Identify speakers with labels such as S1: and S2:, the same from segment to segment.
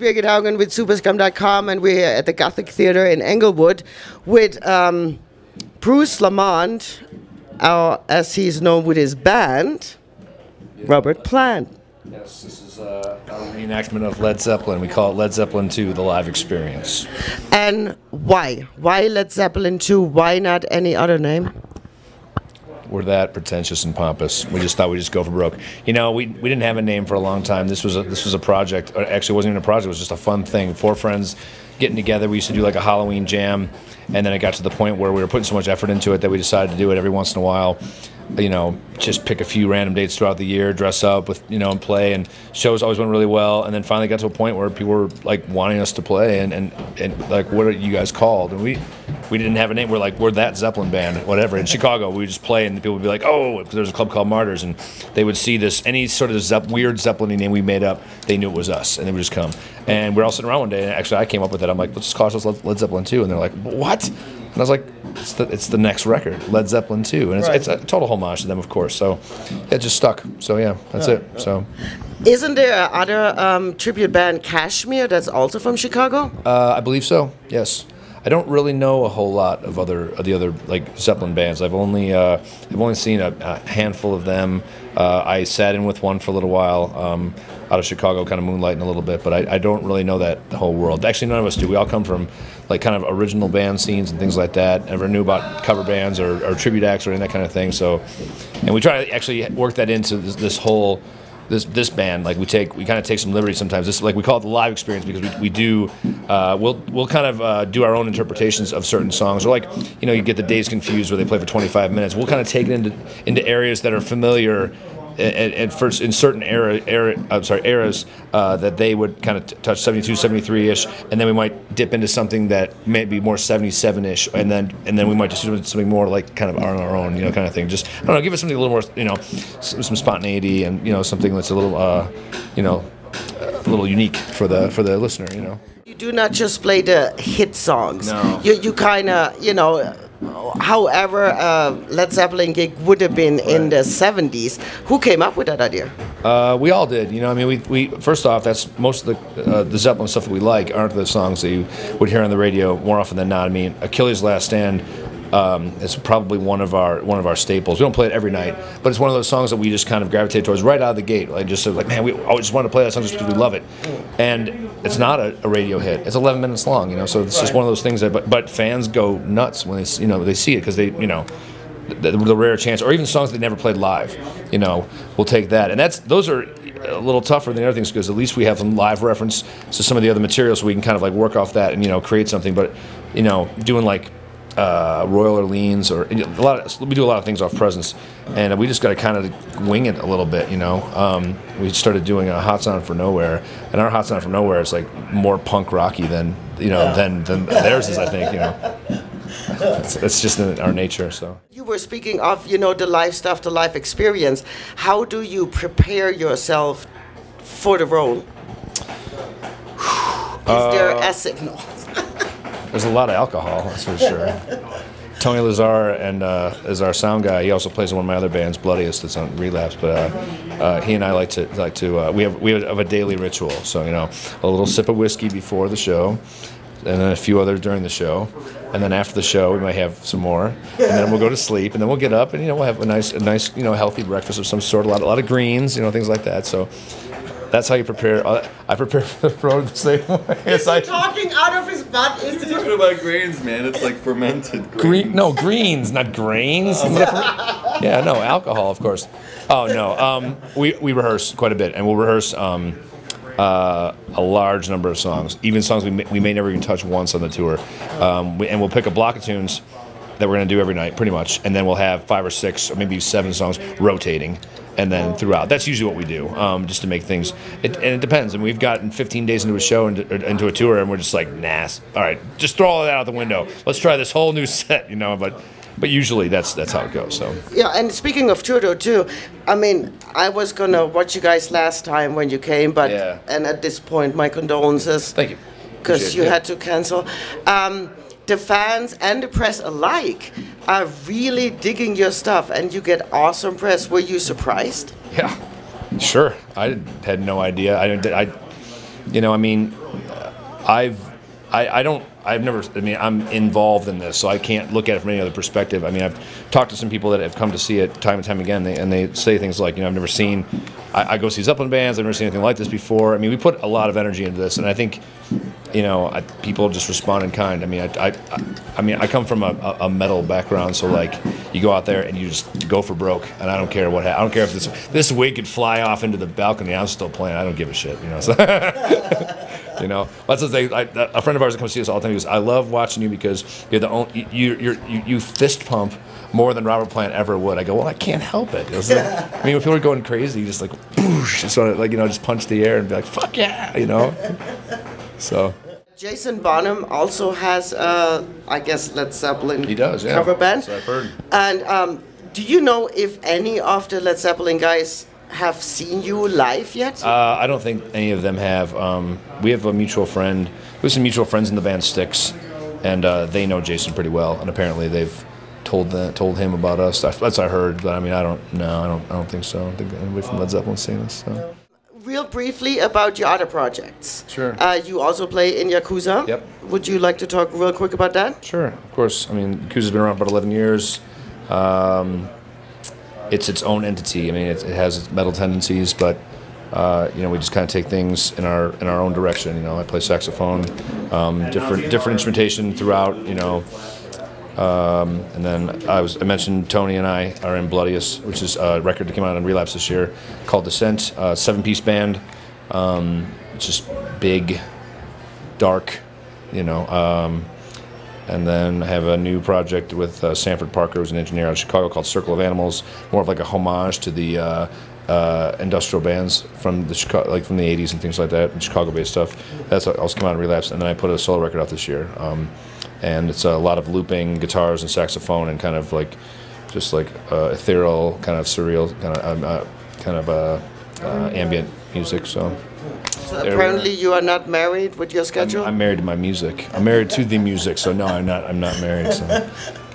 S1: Birgit Haugen with Superscum.com, and we're here at the Gothic Theater in Englewood with Bruce Lamont, as he's known with his band, Robert Plant.
S2: Yes, this is our reenactment of Led Zeppelin. We call it Led Zeppelin 2, the live experience.
S1: And why? Why Led Zeppelin 2? Why not any other name?
S2: We're that pretentious and pompous. We just thought we'd just go for broke. You know, we didn't have a name for a long time. This was a project. Actually, it wasn't even a project. It was just a fun thing. 4 friends getting together. We used to do like a Halloween jam, and then it got to the point where we were putting so much effort into it that we decided to do it every once in a while. You know, just pick a few random dates throughout the year, dress up with, you know, and play, and shows always went really well. And then finally got to a point where people were like wanting us to play, and like, what are you guys called? And we didn't have a name. We're like, we're that Zeppelin band, whatever. In Chicago, we would just play, and people would be like, oh, there's a club called Martyrs, and they would see this, any sort of weird Zeppelin name we made up, they knew it was us, and they would just come. And we're all sitting around one day, and actually I came up with it. I'm like, let's just call ourselves Led Zeppelin 2, and they're like, what? And I was like, it's the next record, Led Zeppelin 2, and it's a total homage to them, of course. So it just stuck. So yeah, that's it. So,
S1: isn't there other tribute band, Kashmir, that's also from Chicago?
S2: I believe so. Yes. I don't really know a whole lot of the other like Zeppelin bands. I've only seen a handful of them. I sat in with one for a little while out of Chicago, kind of moonlighting a little bit, but I don't really know the whole world. Actually, none of us do. We all come from like kind of original band scenes and things like that. Never knew about cover bands or tribute acts or any of that kind of thing. So, and we try to actually work that into this whole. This band, like we kind of take some liberty sometimes. This, like, we call it the live experience because we do we'll kind of do our own interpretations of certain songs. Or like, you know, you get the Days Confused where they play for 25 minutes. We'll kind of take it into areas that are familiar at first in certain eras that they would kind of touch 72, 73-ish, and then we might dip into something that may be more 77-ish, and then we might just do something more like kind of on our own, you know, kind of thing. Just, I don't know, give us something a little more, you know, some spontaneity, and, you know, something that's a little, you know, a little unique for the listener, you know.
S1: You do not just play the hit songs.
S2: No.
S1: You kind of, you know. However, Led Zeppelin gig would have been in the 70s. Who came up with that idea?
S2: We all did. You know, I mean, we first off, that's most of the Zeppelin stuff that we like aren't the songs that you would hear on the radio more often than not. I mean, Achilles' Last Stand is probably one of our staples. We don't play it every night, but it's one of those songs that we just kind of gravitate towards right out of the gate. Like, just like, man, we always just want to play that song just because we love it. And it's not a radio hit. It's 11 minutes long, you know. So it's just one of those things that, but fans go nuts when they see it because they, you know, the rare chance, or even songs they never played live, you know, we'll take that. And those are a little tougher than the other things because at least we have some live reference to some of the other materials, so we can kind of like work off that and, you know, create something. But, you know, doing like Royal Orleans, or we do a lot of things off Presence, and we just got to kind of wing it a little bit, you know. We started doing a Hot Sound for Nowhere, and our Hot Sound for Nowhere is like more punk rocky than, you know, than theirs is, I think, you know. It's just in our nature. So
S1: you were speaking of, you know, the live stuff, the live experience. How do you prepare yourself for the role? Is there acid? No.
S2: There's a lot of alcohol, that's for sure. Tony Lazar is our sound guy. He also plays in one of my other bands, Bloodiest, that's on Relapse. But he and I like to we have a daily ritual. So, you know, a little sip of whiskey before the show, and then a few others during the show, and then after the show we might have some more, and then we'll go to sleep, and then we'll get up, and, you know, we'll have a nice you know, healthy breakfast of some sort, a lot of greens, you know, things like that. So that's how you prepare. I prepare for the road the same way.
S1: Is he talking out of his butt?
S3: He's talking about grains, man. It's like fermented grains.
S2: No, greens, not grains. Yeah, no, alcohol, of course. Oh, no. We rehearse quite a bit, and we'll rehearse a large number of songs, even songs we may never even touch once on the tour. And we'll pick a block of tunes that we're going to do every night, pretty much, and then we'll have 5 or 6 or maybe 7 songs rotating, and then throughout. That's usually what we do, just to make things. And it depends. And we've gotten 15 days into a show, into a tour, and we're just like, nah, all right, just throw all that out the window. Let's try this whole new set, you know. But usually that's how it goes. So
S1: yeah. And speaking of tour, though, too, I mean, I was gonna watch you guys last time when you came, but and at this point, my condolences.
S2: Thank you.
S1: Because you had to cancel. The fans and the press alike are really digging your stuff, and you get awesome press. Were you surprised?
S2: Yeah, sure. I had no idea. you know, I mean, I've never, I mean, I'm involved in this, so I can't look at it from any other perspective. I mean, I've talked to some people that have come to see it time and time again, and they say things like, you know, I've never seen, I go see Zeppelin bands, I've never seen anything like this before. I mean, we put a lot of energy into this, and I think, you know, people just respond in kind. I mean, I mean, I come from a metal background, so like, you go out there and you just go for broke, and I don't care what, I don't care if this wig could fly off into the balcony, I'm still playing, I don't give a shit, you know, so. You know, that's the thing. A friend of ours that comes see us all the time. He goes, "I love watching you because you're the only you fist pump more than Robert Plant ever would." I go, "Well, I can't help it." Like, I mean, when people are going crazy, you just like, whoosh, just sort of like, you know, just punch the air and be like, "Fuck yeah," you know. So.
S1: Jason Bonham also has, I guess, Led Zeppelin.
S2: He does, yeah.
S1: Cover band.
S2: So I've heard.
S1: And do you know if any of the Led Zeppelin guys have seen you live yet?
S2: I don't think any of them have. We have a mutual friend. We have some mutual friends in the band Styx, and they know Jason pretty well. And apparently they've told him about us. That's what I heard. But I mean, I don't know. I don't think so. I don't think anybody from Led Zeppelin's seen us. So.
S1: Real briefly about your other projects.
S2: Sure.
S1: You also play in Yakuza.
S2: Yep.
S1: Would you like to talk real quick about that?
S2: Sure, of course. I mean, Yakuza's been around for about 11 years. It's its own entity. I mean, it has its metal tendencies, but you know, we just kind of take things in our own direction. You know, I play saxophone, different instrumentation throughout. You know, and then I mentioned Tony and I are in Bloodiest, which is a record that came out on Relapse this year called Descent, 7-piece band. It's just big, dark. You know. And then I have a new project with Sanford Parker, who's an engineer out of Chicago, called Circle of Animals, more of like a homage to the industrial bands from the Chicago, like from the '80s and things like that, and Chicago-based stuff. That's also come out in Relapse, and then I put a solo record out this year, and it's a lot of looping guitars and saxophone and kind of like, just like ethereal, kind of surreal, kind of ambient music. So
S1: apparently you are not married with your schedule?
S2: I'm married to my music. I'm married to the music, so no, I'm not married. So,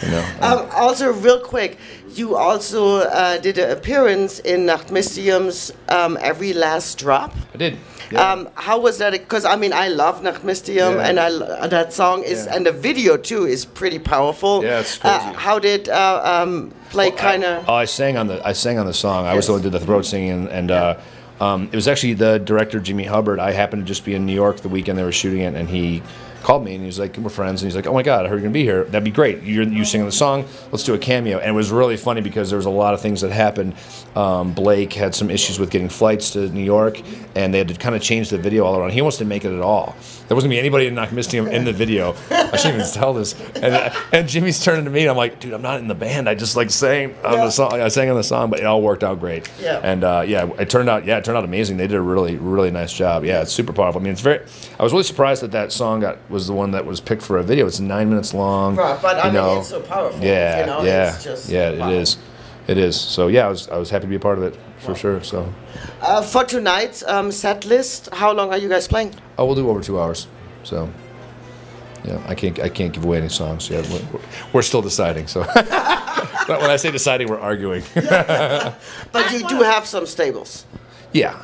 S2: you know.
S1: Also, real quick, you also did an appearance in Nachtmystium's Every Last Drop.
S2: I did. Yeah.
S1: How was that? Because I mean, I love Nachtmystium, and that song is, and the video too is pretty powerful.
S2: Yeah, it's crazy.
S1: How did play kind of?
S2: I sang on the song. I was the one who did the throat singing, and it was actually the director, Jimmy Hubbard. I happened to just be in New York the weekend they were shooting it, and he called me and he was like, "We're friends," and he's like, "Oh my God, I heard you're gonna be here. That'd be great. You singing the song. Let's do a cameo." And it was really funny because there was a lot of things that happened. Blake had some issues with getting flights to New York, and they had to kind of change the video all around. He wants to make it at all. There wasn't gonna be anybody in Nachtmystium in the video. I shouldn't even tell this. And Jimmy's turning to me, and I'm like, "Dude, I'm not in the band. I just like sang on the song. I sang on the song, but it all worked out great." Yeah. And it turned out amazing. They did a really nice job. Yeah, it's super powerful. I mean, I was really surprised that song was the one that was picked for a video. It's 9 minutes long.
S1: Right, but I mean, it's so powerful.
S2: Yeah,
S1: you know,
S2: yeah,
S1: it's just,
S2: wow. It is. So yeah, I was happy to be a part of it for sure. So
S1: for tonight's set list, how long are you guys playing?
S2: Oh, we'll do over 2 hours. So yeah, I can't give away any songs yet. We're still deciding. So when I say deciding, we're arguing.
S1: But you do have some stables.
S2: Yeah.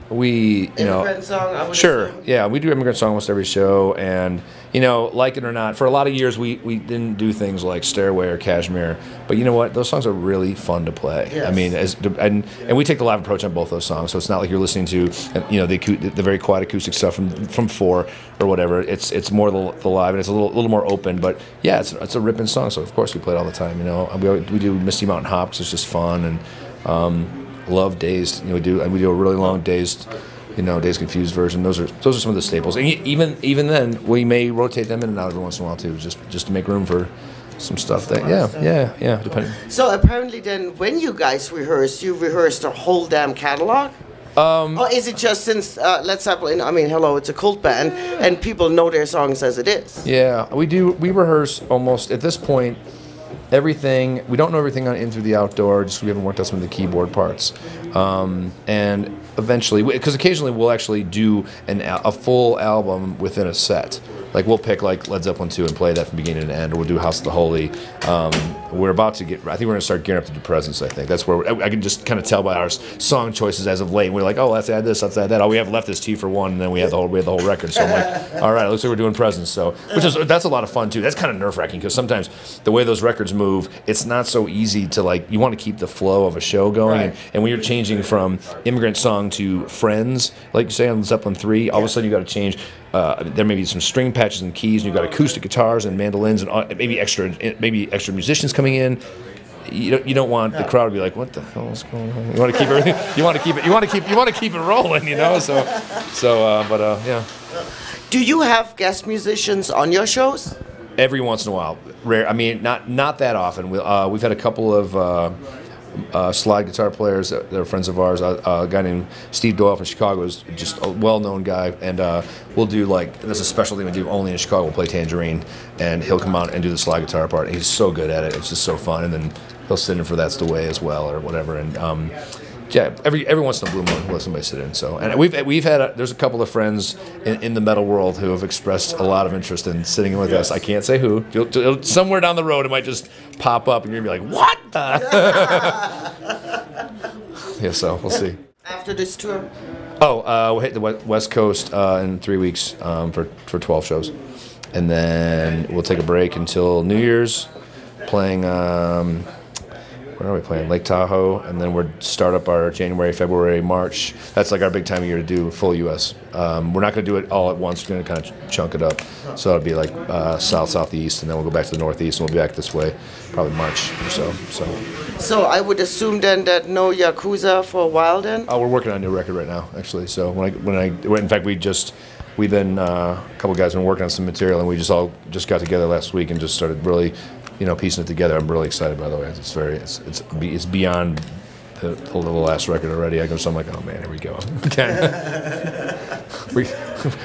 S2: Immigrant
S1: song, I would
S2: sure,
S1: assume.
S2: Yeah, we do immigrant song almost every show, and you know, like it or not, for a lot of years we didn't do things like Stairway or Kashmir, but you know what, those songs are really fun to play.
S1: Yes.
S2: I mean, and we take the live approach on both those songs, so it's not like you're listening to the very quiet acoustic stuff from 4 or whatever. It's more the live, and it's a little more open, but yeah, it's a ripping song, so of course we play it all the time. You know, we do Misty Mountain Hop because it's just fun, and love Dazed. You know, we do a really long Dazed, Dazed Confused version. Those are some of the staples. And even then, we may rotate them in and out every once in a while too, just to make room for some stuff that yeah, depending.
S1: So apparently, then, when you guys rehearse, you rehearse the whole damn catalog. Or is it just since Led Zeppelin? I mean, hello, it's a cult band, and people know their songs as it is.
S2: Yeah, we do. We rehearse almost at this point. Everything, we don't know everything on In Through the Outdoor, just we haven't worked out some of the keyboard parts. And eventually, because occasionally we'll actually do a full album within a set. like we'll pick like Led Zeppelin 2 and play that from beginning to end, or we'll do House of the Holy. We're about to get. I think we're going to start gearing up to do Presence. I think that's where I can just kind of tell by our song choices as of late. We're like, oh, let's add this, let's add that. All we have left is T for One, and then we have the whole record. So I'm like, all right, it looks like we're doing Presence. So that's a lot of fun too. That's kind of nerve wracking because sometimes the way those records move, it's not so easy to like. You want to keep the flow of a show going,
S1: Right.
S2: and when you're changing from Immigrant Song to Friends, like you say on Zeppelin 3, all of a sudden you got to change. There may be some string patches and keys, and you've got acoustic guitars and mandolins, and maybe extra musicians coming in. You don't want the crowd to be like, what the hell is going on? You want to keep everything. You want to keep it rolling. You know. Yeah.
S1: Do you have guest musicians on your shows?
S2: Every once in a while, rare. I mean, not that often. We've had a couple of slide guitar players that are friends of ours. A guy named Steve Doyle from Chicago is just a well-known guy, and we'll do like there's a special thing we do only in Chicago. We'll play Tangerine, and he'll come out and do the slide guitar part. He's so good at it; it's just so fun. And then he'll sit in for That's the Way as well, or whatever. And yeah, every once in a blue moon, we'll let somebody sit in. So, and we've had there's a couple of friends in the metal world who have expressed a lot of interest in sitting in with us. I can't say who. Somewhere down the road, it might just pop up, and you're gonna be like, "What the?" Yeah, so we'll see.
S1: After this tour?
S2: We'll hit the West Coast in 3 weeks for 12 shows, and then we'll take a break until New Year's, playing. Where are we playing? Lake Tahoe, and then we'll start up our January, February, March. That's like our big time of year to do full U.S. We're not going to do it all at once. We're going to kind of chunk it up. So it'll be like south, southeast, and then we'll go back to the northeast, and we'll be back this way probably March or so.
S1: So I would assume then that no Yakuza for a while then?
S2: We're working on a new record right now, actually. So in fact, we've been a couple guys have been working on some material, and we just got together last week and just started really, piecing it together. I'm really excited, by the way. It's beyond the last record already. So I'm like, oh man, here we go.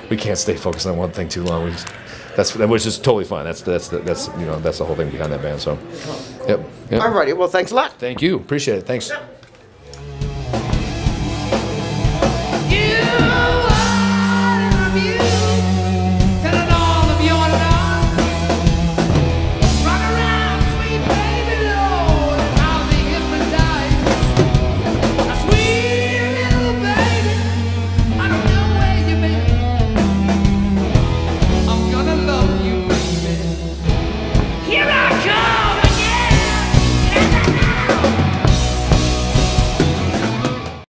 S2: we can't stay focused on one thing too long. Which is totally fine. That's the whole thing behind that band. So, yep.
S1: Alrighty, well, thanks a lot.
S2: Thank you. Appreciate it. Thanks.